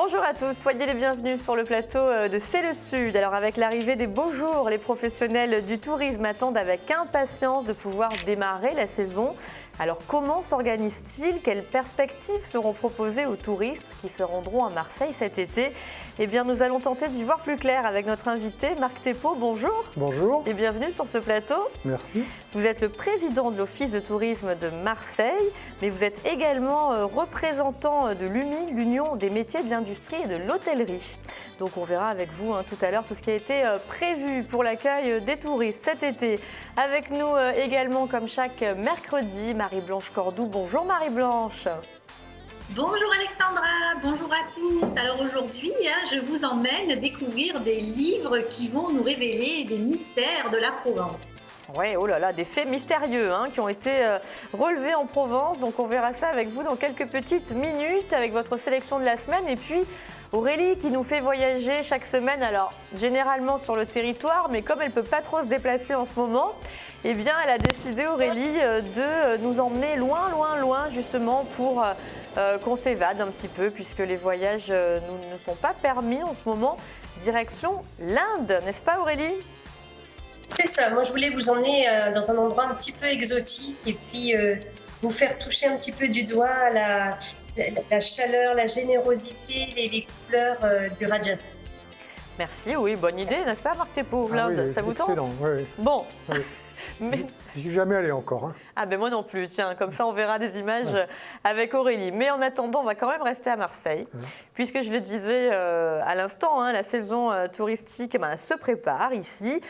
Bonjour à tous, soyez les bienvenus sur le plateau de C'est le Sud. Alors avec l'arrivée des beaux jours, les professionnels du tourisme attendent avec impatience de pouvoir démarrer la saison. Alors comment s'organisent-ils? Quelles perspectives seront proposées aux touristes qui se rendront à Marseille cet été? Eh bien nous allons tenter d'y voir plus clair avec notre invité Marc Thépaut. Bonjour. Bonjour. Et bienvenue sur ce plateau. Merci. Vous êtes le président de l'Office de tourisme de Marseille, mais vous êtes également représentant de l'UMI, l'Union des métiers de l'industrie et de l'hôtellerie. Donc on verra avec vous tout à l'heure tout ce qui a été prévu pour l'accueil des touristes cet été. Avec nous également, comme chaque mercredi, Marie-Blanche Cordoue. Bonjour Marie-Blanche. Bonjour Alexandra, bonjour à tous. Alors aujourd'hui, je vous emmène découvrir des livres qui vont nous révéler des mystères de la Provence. Oui, oh là là, des faits mystérieux qui ont été relevés en Provence. Donc on verra ça avec vous dans quelques petites minutes avec votre sélection de la semaine. Et puis Aurélie qui nous fait voyager chaque semaine, alors généralement sur le territoire, mais comme elle ne peut pas trop se déplacer en ce moment, eh bien elle a décidé, Aurélie, de nous emmener loin, loin, loin justement pour qu'on s'évade un petit peu puisque les voyages ne sont pas permis en ce moment. Direction l'Inde, n'est-ce pas Aurélie ? C'est ça, moi je voulais vous emmener dans un endroit un petit peu exotique et puis vous faire toucher un petit peu du doigt la chaleur, la générosité, les couleurs du Rajasthan. Merci, oui, bonne idée, n'est-ce pas Marc Thépaut, l'Inde, oui, ça vous tente? excellent, oui. Bon. Oui. Mais... Je suis jamais allé encore. Ah ben moi non plus, tiens, comme ça on verra des images avec Aurélie. Mais en attendant, on va quand même rester à Marseille, puisque je le disais à l'instant, la saison touristique se prépare ici.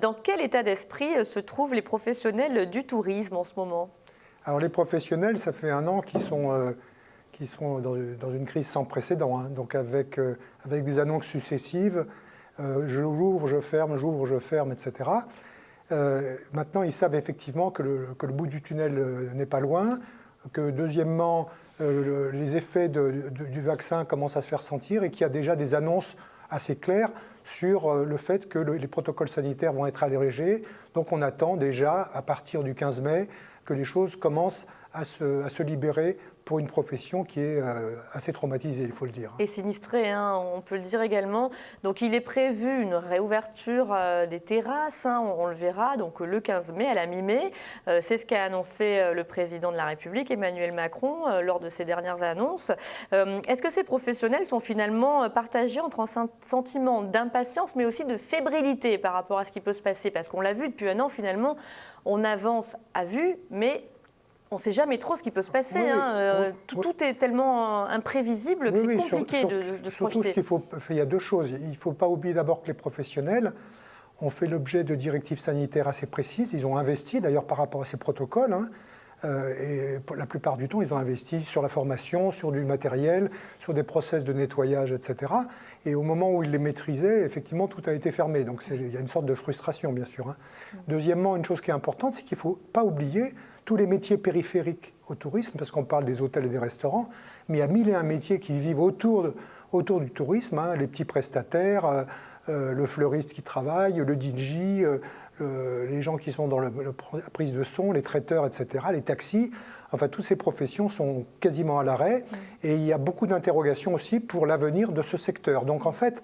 Dans quel état d'esprit se trouvent les professionnels du tourisme en ce moment? Alors les professionnels, ça fait un an qu'ils sont dans une crise sans précédent, donc avec des annonces successives, j'ouvre, je ferme, etc. Maintenant, ils savent effectivement que le bout du tunnel n'est pas loin, que deuxièmement, les effets du vaccin commencent à se faire sentir et qu'il y a déjà des annonces assez claires sur le fait que les protocoles sanitaires vont être allégés. Donc on attend déjà, à partir du 15 mai, que les choses commencent à se libérer pour une profession qui est assez traumatisée, il faut le dire. Et sinistrée, on peut le dire également. Donc il est prévu une réouverture des terrasses, on le verra, donc le 15 mai, à la mi-mai. C'est ce qu'a annoncé le président de la République, Emmanuel Macron, lors de ses dernières annonces. Est-ce que ces professionnels sont finalement partagés entre un sentiment d'impatience, mais aussi de fébrilité par rapport à ce qui peut se passer? Parce qu'on l'a vu depuis un an, finalement, on avance à vue, mais on ne sait jamais trop ce qui peut se passer. Tout est tellement imprévisible que c'est compliqué de se projeter. Il y a deux choses. Il ne faut pas oublier d'abord que les professionnels ont fait l'objet de directives sanitaires assez précises. Ils ont investi d'ailleurs par rapport à ces protocoles. Et pour la plupart du temps, ils ont investi sur la formation, sur du matériel, sur des process de nettoyage, etc. Et au moment où ils les maîtrisaient, effectivement, tout a été fermé. Donc il y a une sorte de frustration, bien sûr. Deuxièmement, une chose qui est importante, c'est qu'il ne faut pas oublier tous les métiers périphériques au tourisme, parce qu'on parle des hôtels et des restaurants, mais il y a 1001 métiers qui vivent autour du tourisme, les petits prestataires, le fleuriste qui travaille, le DJ, les gens qui sont dans la prise de son, les traiteurs, etc., les taxis. Enfin, toutes ces professions sont quasiment à l'arrêt et il y a beaucoup d'interrogations aussi pour l'avenir de ce secteur. Donc en fait,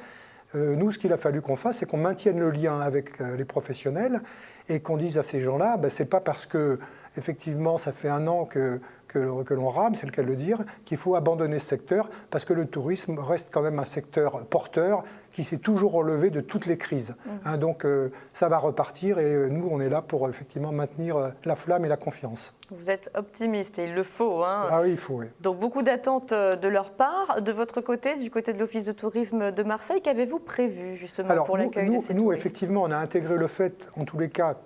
nous, ce qu'il a fallu qu'on fasse, c'est qu'on maintienne le lien avec les professionnels et qu'on dise à ces gens-là, c'est pas parce que effectivement, ça fait un an que l'on rame, c'est le cas de le dire, qu'il faut abandonner ce secteur parce que le tourisme reste quand même un secteur porteur qui s'est toujours relevé de toutes les crises. Donc ça va repartir et nous, on est là pour effectivement maintenir la flamme et la confiance. Vous êtes optimiste et il le faut. Ah oui, il faut, oui. Donc beaucoup d'attentes de leur part. De votre côté, du côté de l'Office de tourisme de Marseille, qu'avez-vous prévu justement pour l'accueil de ces touristes? Nous, effectivement, on a intégré le fait, en tous les cas,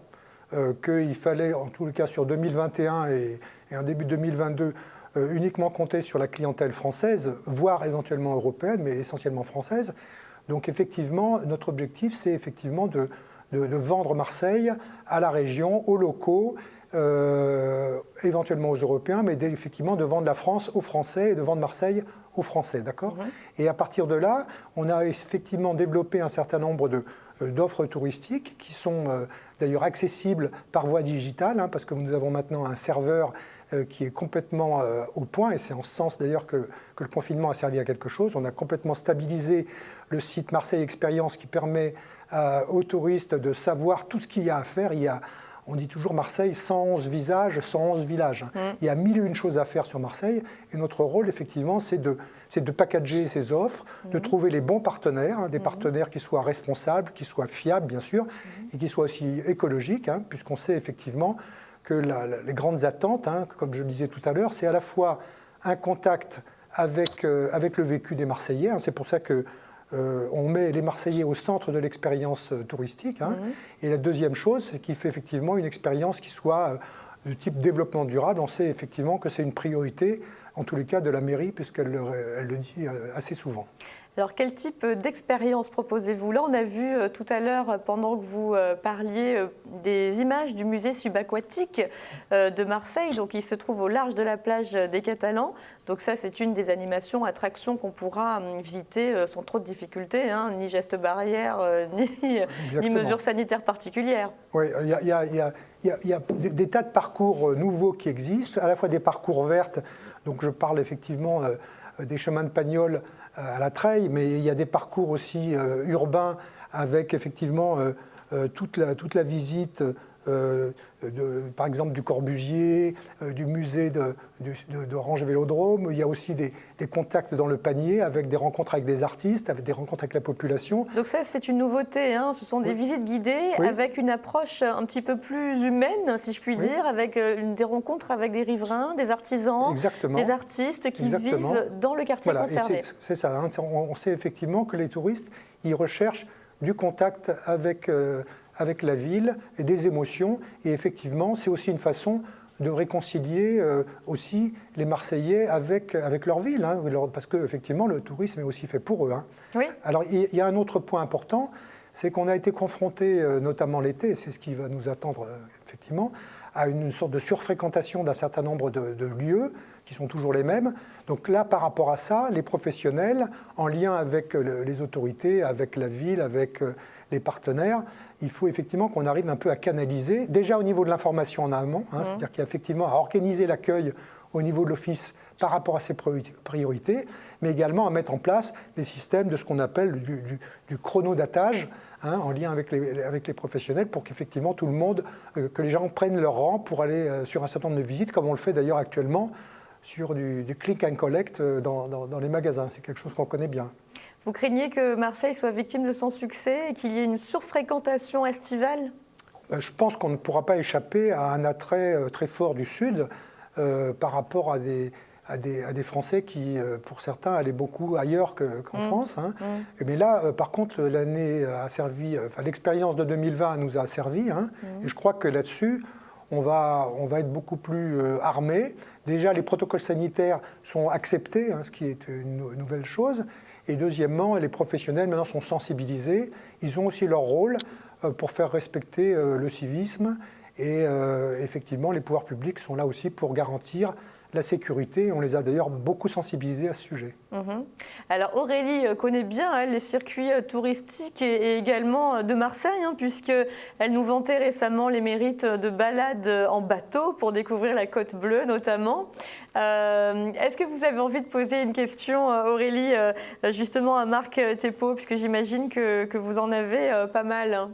qu'il fallait, en tout cas sur 2021 et un début 2022, uniquement compter sur la clientèle française, voire éventuellement européenne, mais essentiellement française. Donc effectivement, notre objectif, c'est effectivement de vendre Marseille à la région, aux locaux, éventuellement aux Européens, mais effectivement de vendre la France aux Français et de vendre Marseille aux Français, d'accord ? Et à partir de là, on a effectivement développé un certain nombre d'offres touristiques qui sont d'ailleurs accessible par voie digitale, hein, parce que nous avons maintenant un serveur qui est complètement au point, et c'est en ce sens d'ailleurs que le confinement a servi à quelque chose. On a complètement stabilisé le site Marseille Expérience qui permet aux touristes de savoir tout ce qu'il y a à faire. On dit toujours Marseille, 111 visages, 111 villages. Il y a 1001 choses à faire sur Marseille, et notre rôle, effectivement, c'est de packager ces offres, de trouver les bons partenaires, hein, des partenaires qui soient responsables, qui soient fiables, bien sûr, et qui soient aussi écologiques, hein, puisqu'on sait effectivement que les grandes attentes, hein, comme je le disais tout à l'heure, c'est à la fois un contact avec le vécu des Marseillais. Hein, c'est pour ça que on met les Marseillais au centre de l'expérience touristique. Hein. Et la deuxième chose, c'est qu'il fait effectivement une expérience qui soit de type développement durable. On sait effectivement que c'est une priorité, en tous les cas de la mairie, puisqu'elle le dit assez souvent. Alors, quel type d'expérience proposez-vous? Là, on a vu tout à l'heure, pendant que vous parliez, des images du musée subaquatique de Marseille, donc il se trouve au large de la plage des Catalans. Donc ça, c'est une des animations, attractions qu'on pourra visiter sans trop de difficultés, hein, ni gestes barrières, ni mesures sanitaires particulières. Oui, il y a des tas de parcours nouveaux qui existent, à la fois des parcours verts, donc je parle effectivement des chemins de Pagnol à la Treille, mais il y a des parcours aussi urbains avec effectivement toute la visite par exemple du Corbusier, du musée d'Orange Vélodrome. Il y a aussi des contacts dans le panier avec des rencontres avec des artistes, avec des rencontres avec la population. Donc ça, c'est une nouveauté, hein. Ce sont des visites guidées avec une approche un petit peu plus humaine, si je puis dire, avec des rencontres avec des riverains, des artisans, des artistes qui vivent dans le quartier concerné. C'est ça, hein. On sait effectivement que les touristes, ils recherchent du contact avec la ville et des émotions. Et effectivement, c'est aussi une façon de réconcilier aussi les Marseillais avec leur ville, hein, parce qu'effectivement, le tourisme est aussi fait pour eux. Hein. Oui. Alors, il y a un autre point important, c'est qu'on a été confronté, notamment l'été, c'est ce qui va nous attendre effectivement, à une sorte de surfréquentation d'un certain nombre de lieux qui sont toujours les mêmes. Donc là, par rapport à ça, les professionnels, en lien avec les autorités, avec la ville, avec les partenaires, il faut effectivement qu'on arrive un peu à canaliser, déjà au niveau de l'information en amont, hein, c'est-à-dire qu'il y a effectivement à organiser l'accueil au niveau de l'office par rapport à ses priorités, mais également à mettre en place des systèmes de ce qu'on appelle du chronodatage, hein, en lien avec les professionnels, pour qu'effectivement tout le monde, que les gens prennent leur rang pour aller sur un certain nombre de visites, comme on le fait d'ailleurs actuellement sur du click and collect dans les magasins. C'est quelque chose qu'on connaît bien. Vous craignez que Marseille soit victime de son succès et qu'il y ait une surfréquentation estivale? Je pense qu'on ne pourra pas échapper à un attrait très fort du Sud par rapport à des Français qui, pour certains, allaient beaucoup ailleurs qu'en France. Hein. Mais là, par contre, l'année a servi, l'expérience de 2020 nous a servi. Hein, et je crois que là-dessus, on va être beaucoup plus armés. Déjà, les protocoles sanitaires sont acceptés, hein, ce qui est une nouvelle chose. Et deuxièmement, les professionnels maintenant sont sensibilisés. Ils ont aussi leur rôle pour faire respecter le civisme. Et effectivement, les pouvoirs publics sont là aussi pour garantir la sécurité. On les a d'ailleurs beaucoup sensibilisés à ce sujet. Alors Aurélie connaît bien les circuits touristiques et également de Marseille, hein, puisqu'elle nous vantait récemment les mérites de balades en bateau pour découvrir la Côte Bleue notamment. Est-ce que vous avez envie de poser une question, Aurélie, justement à Marc Thépaut, puisque j'imagine que vous en avez pas mal, hein.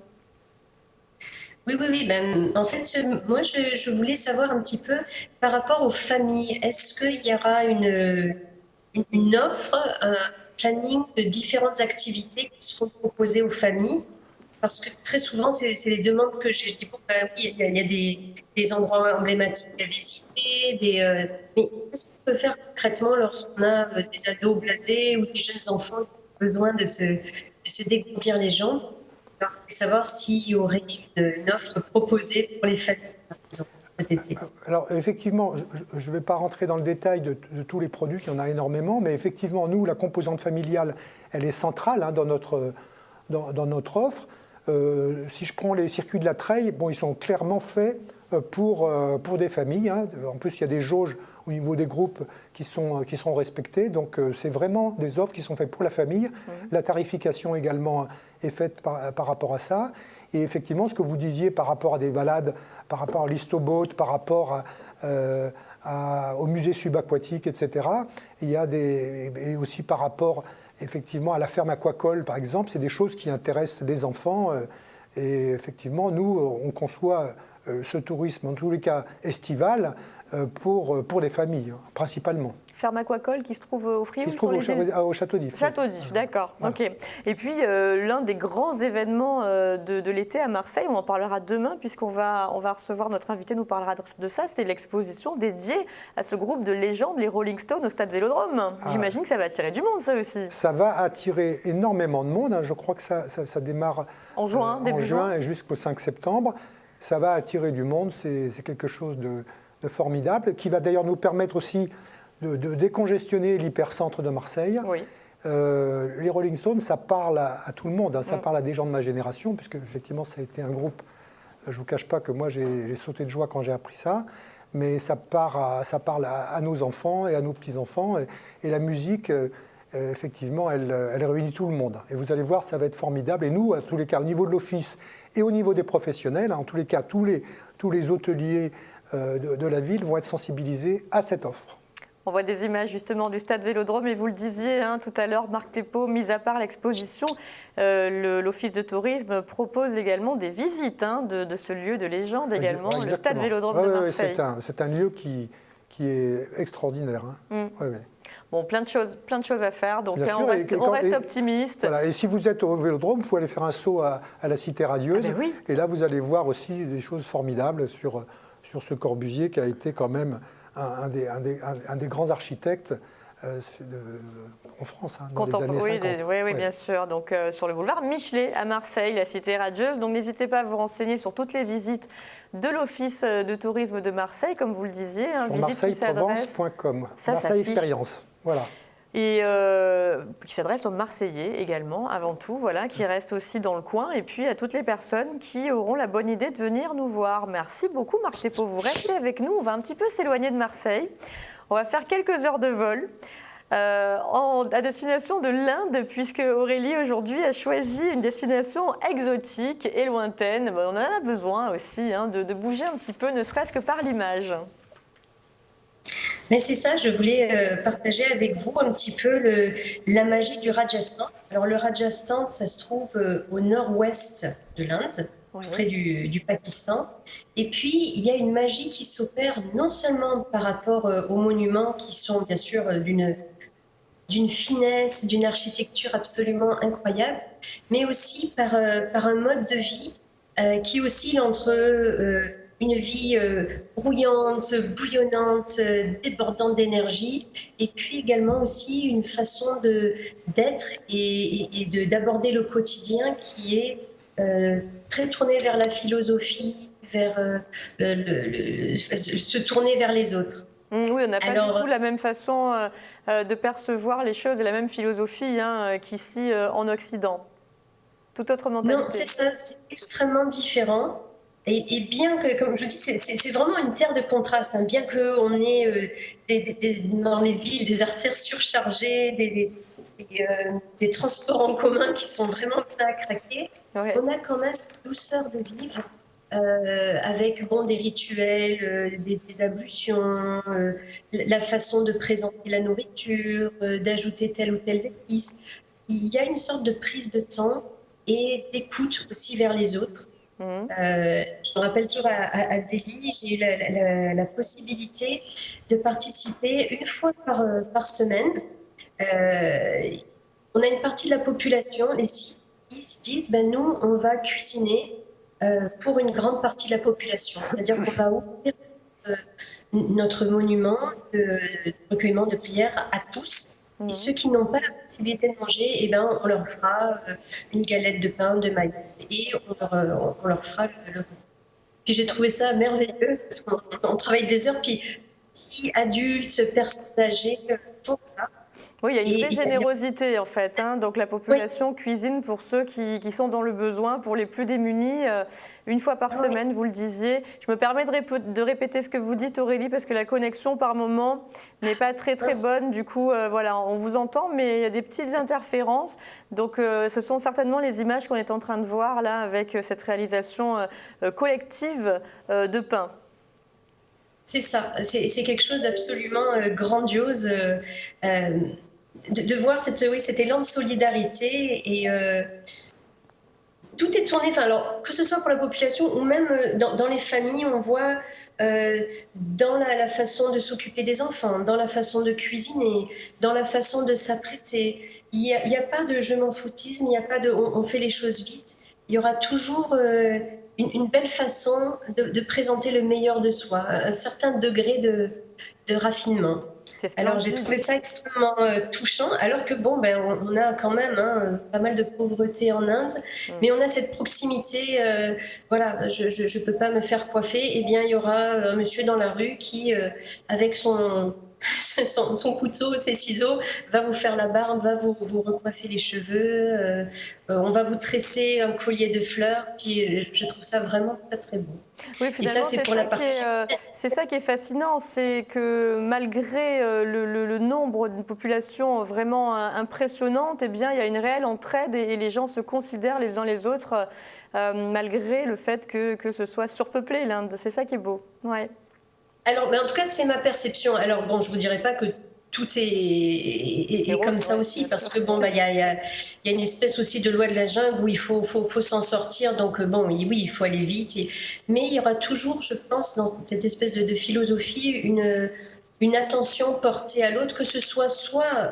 Oui. Ben, en fait, moi, je voulais savoir un petit peu par rapport aux familles. Est-ce qu'il y aura une offre, un planning de différentes activités qui seront proposées aux familles? Parce que très souvent, c'est les demandes que j'ai. Je dis, bon, ben, oui, il y a des endroits emblématiques à visiter, mais qu'est-ce qu'on peut faire concrètement lorsqu'on a des ados blasés ou des jeunes enfants qui ont besoin de se dégourdir les jambes? Alors, je voulais savoir s'il y aurait une offre proposée pour les familles, par exemple, cet été. Alors, effectivement, je ne vais pas rentrer dans le détail de tous les produits, il y en a énormément, mais effectivement, nous, la composante familiale, elle est centrale, hein, dans notre offre. Si je prends les circuits de la Treille, bon, ils sont clairement faits pour des familles. Hein. En plus, il y a des jauges au niveau des groupes qui sont respectés. Donc, c'est vraiment des offres qui sont faites pour la famille. La tarification également est faite par rapport à ça. Et effectivement, ce que vous disiez par rapport à des balades, par rapport à l'Histoboat, par rapport au musée subaquatique, etc., il y a et aussi par rapport effectivement à la ferme aquacole, par exemple, c'est des choses qui intéressent les enfants. Et effectivement, nous, on conçoit ce tourisme, en tous les cas estival, pour les familles, principalement. Ferme aquacole qui se trouve au Frioul, qui se trouve au Château d'If. Château d'If, d'accord. Voilà. Ok. Et puis, l'un des grands événements de l'été à Marseille, on en parlera demain, puisqu'on va recevoir notre invité, nous parlera de ça, c'est l'exposition dédiée à ce groupe de légendes, les Rolling Stones, au Stade Vélodrome. J'imagine que ça va attirer du monde, ça aussi. Ça va attirer énormément de monde. Je crois que ça démarre en juin, début juin et jusqu'au 5 septembre. Ça va attirer du monde. C'est quelque chose de formidable, qui va d'ailleurs nous permettre aussi de décongestionner l'hypercentre de Marseille. Oui. Les Rolling Stones, ça parle à tout le monde, hein, ça parle à des gens de ma génération, puisque effectivement ça a été un groupe, je ne vous cache pas que moi j'ai sauté de joie quand j'ai appris ça, mais ça parle à nos enfants et à nos petits-enfants, et la musique, effectivement, elle réunit tout le monde. Et vous allez voir, ça va être formidable, et nous, à tous les cas, au niveau de l'office et au niveau des professionnels, en tous les cas, tous les hôteliers de la ville vont être sensibilisés à cette offre. On voit des images justement du Stade Vélodrome et vous le disiez tout à l'heure, Marc Thépaut, mis à part l'exposition, l'Office de tourisme propose également des visites de ce lieu de légende également, le Stade Vélodrome de Marseille. C'est un lieu qui est extraordinaire. Bon, plein de choses à faire, donc on reste optimiste. Voilà, et si vous êtes au Vélodrome, vous pouvez aller faire un saut à la Cité radieuse. Ah ben oui. Et là, vous allez voir aussi des choses formidables sur ce Corbusier qui a été quand même un des grands architectes en France, dans les années 50. Oui, bien sûr. Donc, sur le boulevard Michelet à Marseille, la Cité radieuse. Donc, n'hésitez pas à vous renseigner sur toutes les visites de l'Office de tourisme de Marseille, comme vous le disiez. Sur marseilleprovence.com, Marseille Expérience. Voilà. Et qui s'adresse aux Marseillais également, avant tout, voilà, qui restent aussi dans le coin, et puis à toutes les personnes qui auront la bonne idée de venir nous voir. Merci beaucoup, Marc Thépaut. Vous restez avec nous. On va un petit peu s'éloigner de Marseille. On va faire quelques heures de vol à destination de l'Inde, puisque Aurélie, aujourd'hui, a choisi une destination exotique et lointaine. On en a besoin aussi de bouger un petit peu, ne serait-ce que par l'image. Mais c'est ça, je voulais partager avec vous un petit peu la magie du Rajasthan. Alors le Rajasthan, ça se trouve au nord-ouest de l'Inde, près du Pakistan. Et puis, il y a une magie qui s'opère non seulement par rapport aux monuments qui sont bien sûr d'une finesse, d'une architecture absolument incroyable, mais aussi par un mode de vie qui oscille entre une vie brouillante, bouillonnante, débordante d'énergie, et puis également aussi une façon d'être et d'aborder le quotidien qui est très tourné vers la philosophie, vers se tourner vers les autres. Oui, on n'a pas du tout la même façon de percevoir les choses et la même philosophie qu'ici en Occident. Tout autre mentalité. Non, c'est ça, c'est extrêmement différent. Et bien que, comme je dis, c'est vraiment une terre de contraste. Bien qu'on ait dans les villes des artères surchargées, des transports en commun qui sont vraiment pleins à craquer, on a quand même une douceur de vivre avec des rituels, des ablutions, la façon de présenter la nourriture, d'ajouter telle ou telle épice. Il y a une sorte de prise de temps et d'écoute aussi vers les autres. Je me rappelle toujours à Delhi, j'ai eu la possibilité de participer une fois par semaine. On a une partie de la population, les Sikhs, qui se disent nous, on va cuisiner pour une grande partie de la population. C'est-à-dire qu'on va ouvrir notre monument de recueillement de prières à tous. Et ceux qui n'ont pas la possibilité de manger, on leur fera une galette de pain, de maïs, et on leur fera le repas. Puis j'ai trouvé ça merveilleux, parce qu'on travaille des heures, puis petits, adultes, personnes âgées, font ça. Oui, il y a une vraie Et- générosité en fait. Hein. Donc la population cuisine pour ceux qui sont dans le besoin, pour les plus démunis, une fois par semaine, vous le disiez. Je me permets de répéter ce que vous dites, Aurélie, parce que la connexion par moment n'est pas très bonne. Du coup, voilà, on vous entend, mais il y a des petites interférences. Donc ce sont certainement les images qu'on est en train de voir là avec cette réalisation collective de pain. C'est ça, c'est quelque chose d'absolument grandiose de voir cet élan de solidarité et tout est tourné, enfin, alors, que ce soit pour la population ou même dans les familles, on voit dans la façon de s'occuper des enfants, dans la façon de cuisiner, dans la façon de s'apprêter. Il y a pas de je m'en foutisme, il n'y a pas de on fait les choses vite. Il y aura toujours une belle façon de présenter le meilleur de soi, un certain degré de raffinement. Alors j'ai trouvé ça extrêmement touchant, alors que bon, ben, on a quand même pas mal de pauvreté en Inde, mais on a cette proximité, voilà, je ne peux pas me faire coiffer, eh bien il y aura un monsieur dans la rue qui, avec son couteau, ses ciseaux, va vous faire la barbe, va vous recoiffer les cheveux, on va vous tresser un collier de fleurs, puis je trouve ça vraiment très très beau. Oui, finalement, c'est ça qui est fascinant, c'est que malgré le nombre de populations vraiment impressionnante, eh bien, il y a une réelle entraide et les gens se considèrent les uns les autres malgré le fait que ce soit surpeuplé l'Inde. C'est ça qui est beau. Ouais. Alors, mais en tout cas, c'est ma perception. Alors, bon, je ne vous dirais pas que tout est comme ça aussi, parce que bon, bah, y a une espèce aussi de loi de la jungle où il faut s'en sortir. Donc, bon, oui, il faut aller vite. Mais il y aura toujours, je pense, dans cette espèce de philosophie, une attention portée à l'autre, que ce soit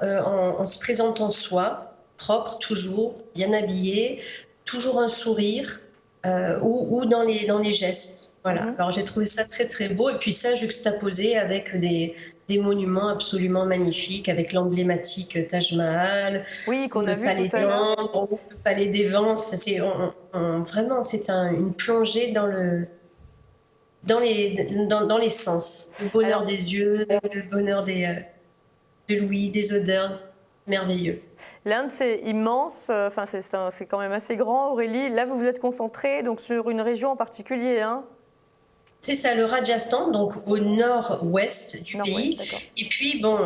en se présentant soi, propre, toujours, bien habillé, toujours un sourire, ou dans les gestes. Voilà. Alors j'ai trouvé ça très très beau, et puis ça juxtaposé avec des monuments absolument magnifiques, avec l'emblématique Taj Mahal, oui, qu'on a vu palais tout à l'heure, le palais des vents. Vraiment, c'est une plongée dans les sens, le bonheur des yeux, le bonheur de l'ouïe, des odeurs, merveilleux. L'Inde, c'est immense, enfin, c'est quand même assez grand, Aurélie. Là, vous vous êtes concentrée donc, sur une région en particulier, hein? C'est ça, le Rajasthan, donc au nord-ouest du pays. Et puis, bon,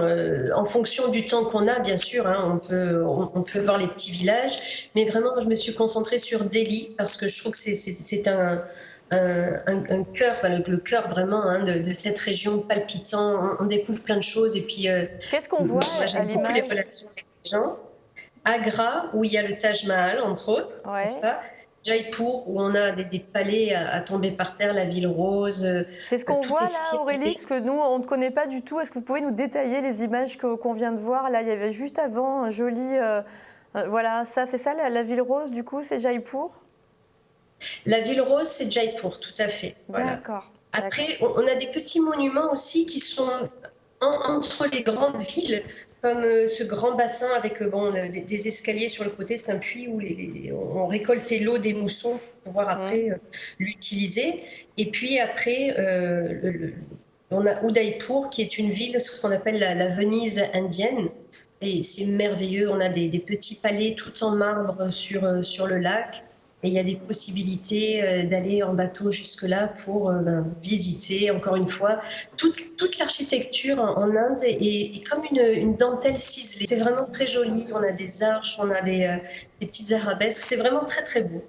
en fonction du temps qu'on a, bien sûr, hein, on peut voir les petits villages. Mais vraiment, je me suis concentrée sur Delhi parce que je trouve que c'est un cœur, enfin, le cœur vraiment hein, de cette région palpitant. On découvre plein de choses. Et puis, qu'est-ce qu'on voit j'aime beaucoup les relations avec les gens. Agra, où il y a le Taj Mahal, entre autres, n'est-ce pas? Jaipur, où on a des palais à tomber par terre, la ville rose. C'est ce qu'on voit là, Aurélie, parce que nous, on ne connaît pas du tout. Est-ce que vous pouvez nous détailler les images qu'on vient de voir? Là, il y avait juste avant un joli... voilà, ça, c'est ça, la ville rose, du coup, c'est Jaipur? La ville rose, c'est Jaipur, tout à fait. Voilà. D'accord. Après, on a des petits monuments aussi qui sont entre les grandes villes, comme ce grand bassin avec des escaliers sur le côté. C'est un puits où on récoltait l'eau des moussons pour pouvoir après l'utiliser. Et puis après, on a Udaipur, qui est une ville, ce qu'on appelle la Venise indienne. Et c'est merveilleux. On a des petits palais tout en marbre sur le lac. Et il y a des possibilités d'aller en bateau jusque-là pour visiter, encore une fois, toute l'architecture en Inde est comme une dentelle ciselée. C'est vraiment très joli. On a des arches, on a des petites arabesques. C'est vraiment très, très beau.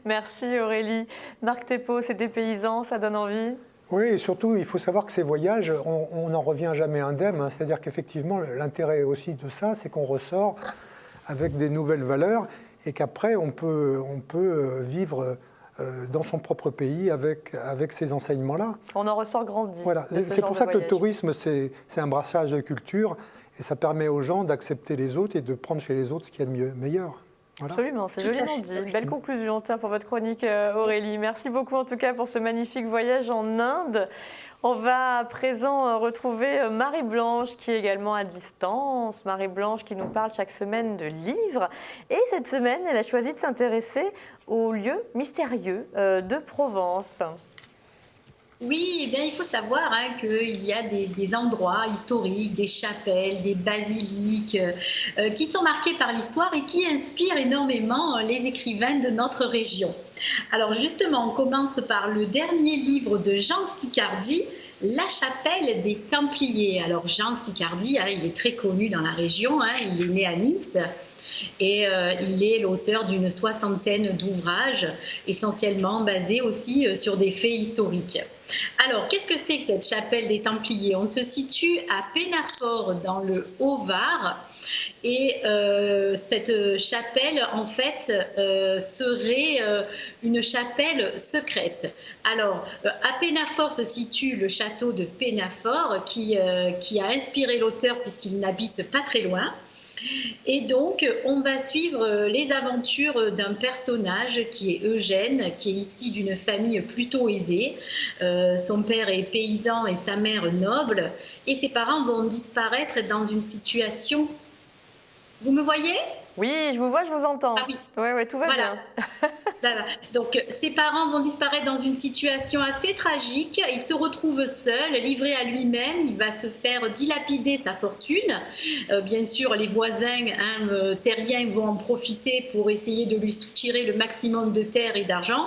Merci Aurélie. Marc Thépaut, c'est des paysans, ça donne envie. Oui, et surtout, il faut savoir que ces voyages, on n'en revient jamais indemne. Hein. C'est-à-dire qu'effectivement, l'intérêt aussi de ça, c'est qu'on ressort avec des nouvelles valeurs et qu'après, on peut vivre dans son propre pays avec ces enseignements-là. On en ressort grandi. Voilà. C'est pour ça que le tourisme, c'est un brassage de culture et ça permet aux gens d'accepter les autres et de prendre chez les autres ce qu'il y a de meilleur. Voilà. Absolument, c'est joliment dit. Une belle conclusion pour votre chronique, Aurélie. Merci beaucoup en tout cas pour ce magnifique voyage en Inde. On va à présent retrouver Marie-Blanche qui est également à distance. Marie-Blanche qui nous parle chaque semaine de livres. Et cette semaine, elle a choisi de s'intéresser aux lieux mystérieux de Provence. Oui, eh bien, il faut savoir qu'il y a des endroits historiques, des chapelles, des basiliques qui sont marqués par l'histoire et qui inspirent énormément les écrivains de notre région. Alors justement, on commence par le dernier livre de Jean Sicardy, La chapelle des Templiers. Alors Jean Sicardy, il est très connu dans la région, il est né à Nice. Et il est l'auteur d'une 60aine d'ouvrages, essentiellement basés aussi sur des faits historiques. Alors, qu'est-ce que c'est que cette chapelle des Templiers? On se situe à Pénafort, dans le Haut-Var. Et cette chapelle, en fait, serait une chapelle secrète. Alors, à Pénafort se situe le château de Pénafort, qui a inspiré l'auteur puisqu'il n'habite pas très loin. Et donc, on va suivre les aventures d'un personnage qui est Eugène, qui est issu d'une famille plutôt aisée. Son père est paysan et sa mère noble. Et ses parents vont disparaître dans une situation... Vous me voyez? Oui, je vous vois, je vous entends. Ah oui. Ouais, tout va Voilà. bien. Voilà. Donc, ses parents vont disparaître dans une situation assez tragique. Il se retrouve seul, livré à lui-même. Il va se faire dilapider sa fortune. Bien sûr, les voisins terriens vont en profiter pour essayer de lui soutirer le maximum de terre et d'argent.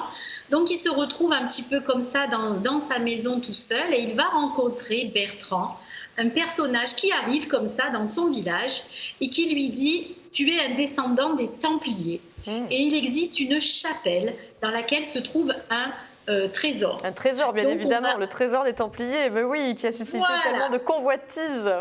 Donc, il se retrouve un petit peu comme ça dans sa maison tout seul et il va rencontrer Bertrand, un personnage qui arrive comme ça dans son village et qui lui dit « Tu es un descendant des Templiers ». Et il existe une chapelle dans laquelle se trouve un trésor. Un trésor, bien évidemment, le trésor des Templiers, mais oui, qui a suscité tellement de convoitises.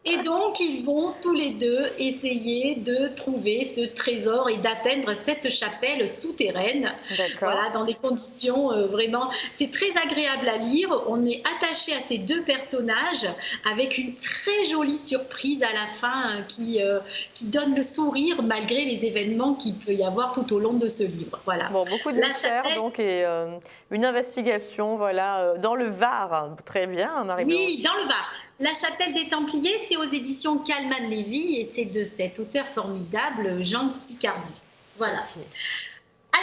Et donc, ils vont tous les deux essayer de trouver ce trésor et d'atteindre cette chapelle souterraine. Voilà, dans des conditions vraiment... C'est très agréable à lire. On est attaché à ces deux personnages avec une très jolie surprise à la fin qui donne le sourire malgré les événements qu'il peut y avoir tout au long de ce livre. Voilà. Bon, beaucoup de mystères, donc, et une investigation, voilà, dans le Var. Très bien, Marie-Blanche. Oui, dans le Var. La chapelle des Templiers, c'est aux éditions Calman Lévy et c'est de cet auteur formidable, Jean Sicardy. Voilà. Okay.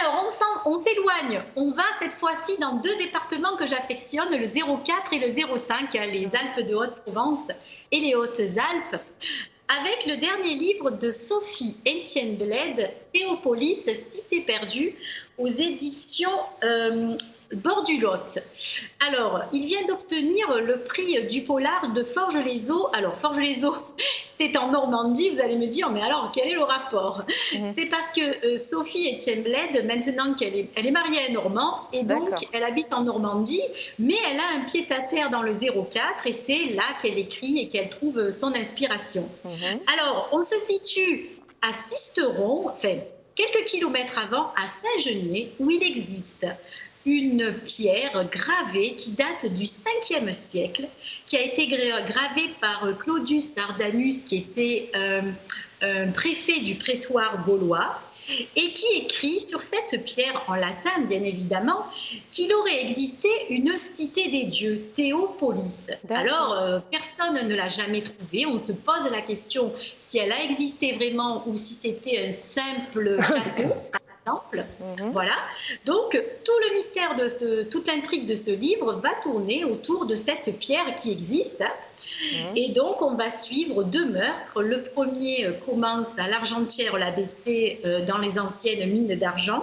Alors, on s'éloigne. On va cette fois-ci dans deux départements que j'affectionne, le 04 et le 05, les Alpes de Haute-Provence et les Hautes-Alpes, avec le dernier livre de Sophie Etienne Bled, Théopolis, Cité perdue, aux éditions... Bord du Lot. Alors, il vient d'obtenir le prix du polar de Forges-les-Eaux. Alors, Forges-les-Eaux, c'est en Normandie. Vous allez me dire, mais alors, quel est le rapport? C'est parce que Sophie Etienne Bled, maintenant qu'elle est mariée à un Normand, et donc elle habite en Normandie, mais elle a un pied-à-terre dans le 04, et c'est là qu'elle écrit et qu'elle trouve son inspiration. Alors, on se situe à Sisteron, enfin, quelques kilomètres avant, à Saint-Geniez, où il existe une pierre gravée qui date du 5e siècle, qui a été gravée par Claudius Dardanus, qui était un préfet du prétoire gaulois, et qui écrit sur cette pierre, en latin bien évidemment, qu'il aurait existé une cité des dieux, Théopolis. Alors, personne ne l'a jamais trouvée. On se pose la question si elle a existé vraiment ou si c'était un simple château. Voilà. Donc, tout le mystère toute l'intrigue de ce livre va tourner autour de cette pierre qui existe. Et donc, on va suivre deux meurtres. Le premier commence à l'Argentière-la-Bessée dans les anciennes mines d'argent.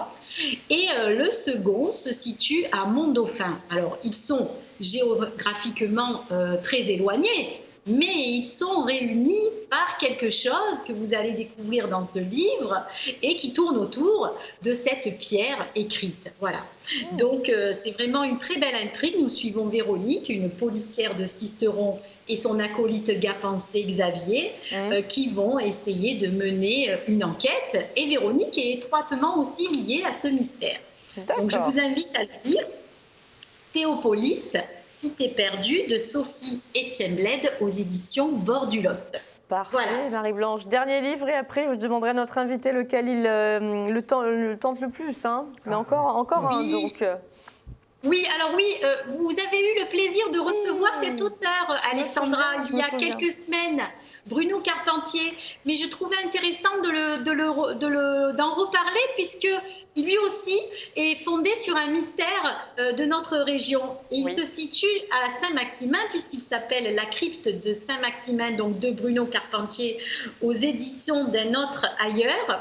Et le second se situe à Mont-Dauphin. Alors, ils sont géographiquement très éloignés, mais ils sont réunis par quelque chose que vous allez découvrir dans ce livre et qui tourne autour de cette pierre écrite. Voilà. Donc, c'est vraiment une très belle intrigue. Nous suivons Véronique, une policière de Sisteron, et son acolyte Gapancé Xavier, qui vont essayer de mener une enquête. Et Véronique est étroitement aussi liée à ce mystère. Donc, je vous invite à le lire. Théopolis, Cité perdue, de Sophie Etienne Bled aux éditions Bord du Lot. Parfait, voilà. Marie-Blanche. Dernier livre et après, je demanderai à notre invité lequel il le tente le plus. Hein. Mais encore un, donc. Oui, alors oui, vous avez eu le plaisir de recevoir cet auteur, Alexandra, il y a quelques semaines, Bruno Carpentier. Mais je trouvais intéressant d'en reparler puisque il lui aussi est fondé sur un mystère de notre région. Et il se situe à Saint-Maximin, puisqu'il s'appelle La crypte de Saint-Maximin, donc de Bruno Carpentier, aux éditions D'un autre ailleurs.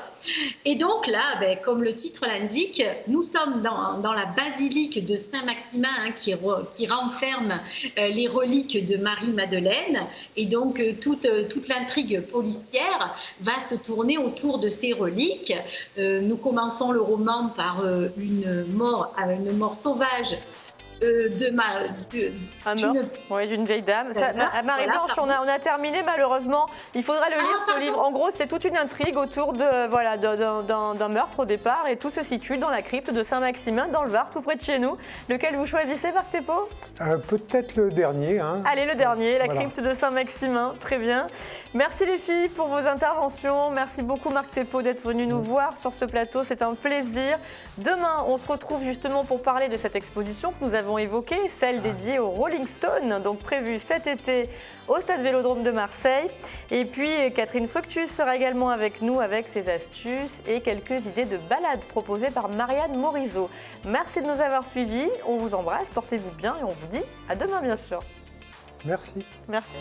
Et donc là, comme le titre l'indique, nous sommes dans la basilique de Saint-Maximin, hein, qui renferme les reliques de Marie-Madeleine. Et donc toute l'intrigue policière va se tourner autour de ces reliques. Nous commençons le roman par une mort sauvage d'une vieille dame. Marie-Blanche, on a terminé malheureusement. Il faudra le lire, ce livre. En gros, c'est toute une intrigue autour d'un meurtre au départ, et tout se situe dans la crypte de Saint-Maximin, dans le Var, tout près de chez nous. Lequel vous choisissez, Marc Thépaut? Peut-être le dernier. Hein. Allez, le dernier, la crypte de Saint-Maximin. Très bien. Merci les filles pour vos interventions. Merci beaucoup, Marc Thépaut, d'être venu nous voir sur ce plateau. C'est un plaisir. Demain, on se retrouve justement pour parler de cette exposition que nous avons évoquée, celle dédiée aux Rolling Stones, donc prévue cet été au Stade Vélodrome de Marseille. Et puis, Catherine Fructus sera également avec nous avec ses astuces et quelques idées de balades proposées par Marianne Morizot. Merci de nous avoir suivis. On vous embrasse, portez-vous bien et on vous dit à demain, bien sûr. Merci. Merci.